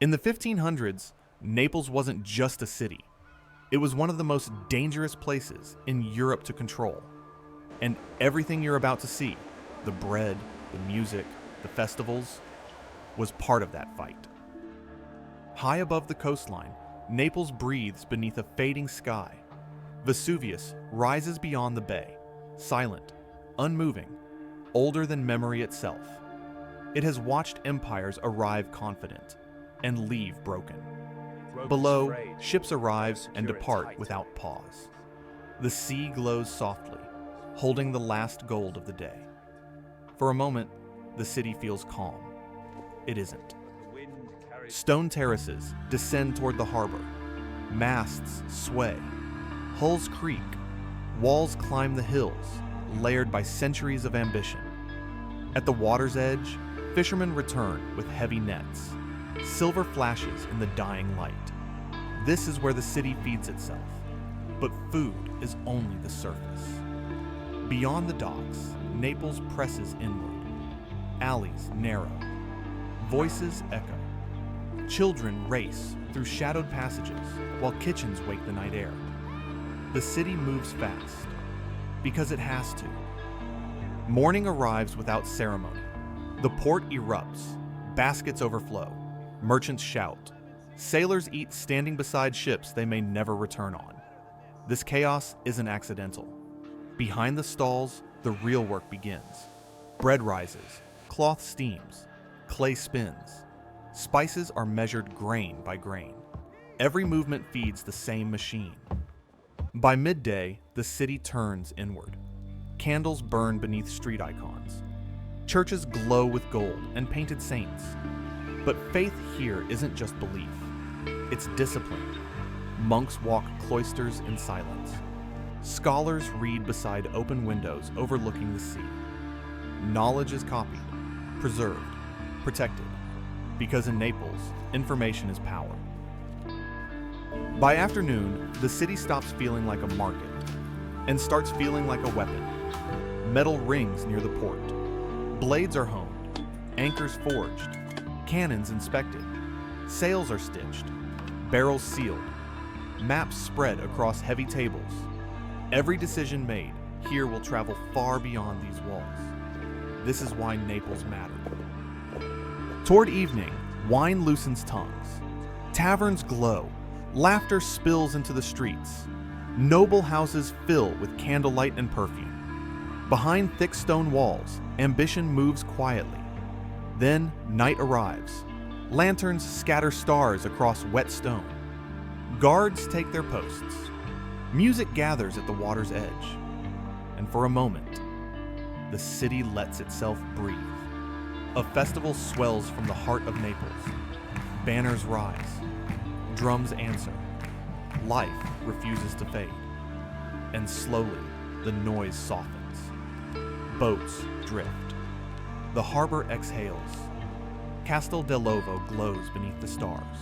In the 1500s, Naples wasn't just a city. It was one of the most dangerous places in Europe to control. And everything you're about to see, the bread, the music, the festivals, was part of that fight. High above the coastline, Naples breathes beneath a fading sky. Vesuvius rises beyond the bay, silent, unmoving, older than memory itself. It has watched empires arrive confident and leave broken. Below, ships arrive and depart without pause. The sea glows softly, holding the last gold of the day. For a moment, the city feels calm. It isn't. Stone terraces descend toward the harbor. Masts sway. Hulls creak. Walls climb the hills, layered by centuries of ambition. At the water's edge, fishermen return with heavy nets. Silver flashes in the dying light. This is where the city feeds itself. But food is only the surface. Beyond the docks, Naples presses inward. Alleys narrow. Voices echo. Children race through shadowed passages while kitchens wake the night air. The city moves fast because it has to. Morning arrives without ceremony. The port erupts. Baskets overflow. Merchants shout. Sailors eat standing beside ships they may never return on. This chaos isn't accidental. Behind the stalls, the real work begins. Bread rises, cloth steams, clay spins. Spices are measured grain by grain. Every movement feeds the same machine. By midday, the city turns inward. Candles burn beneath street icons. Churches glow with gold and painted saints. But faith here isn't just belief. It's discipline. Monks walk cloisters in silence. Scholars read beside open windows overlooking the sea. Knowledge is copied, preserved, protected, because in Naples, information is power. By afternoon, the city stops feeling like a market and starts feeling like a weapon. Metal rings near the port. Blades are honed, anchors forged, cannons inspected, sails are stitched, barrels sealed, maps spread across heavy tables. Every decision made here will travel far beyond these walls. This is why Naples mattered. Toward evening, wine loosens tongues. Taverns glow. Laughter spills into the streets. Noble houses fill with candlelight and perfume. Behind thick stone walls, ambition moves quietly. Then night arrives. Lanterns scatter stars across wet stone. Guards take their posts. Music gathers at the water's edge. And for a moment, the city lets itself breathe. A festival swells from the heart of Naples. Banners rise. Drums answer. Life refuses to fade. And slowly, the noise softens. Boats drift. The harbor exhales. Castel dell'Ovo glows beneath the stars.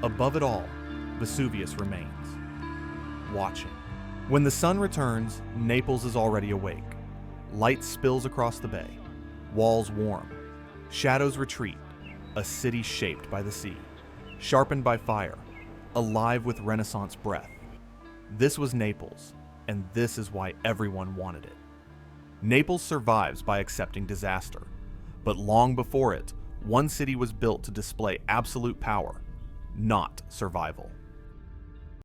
Above it all, Vesuvius remains, watching. When the sun returns, Naples is already awake. Light spills across the bay. Walls warm. Shadows retreat. A city shaped by the sea, sharpened by fire, alive with Renaissance breath. This was Naples, and this is why everyone wanted it. Naples survives by accepting disaster, but long before it, one city was built to display absolute power, not survival.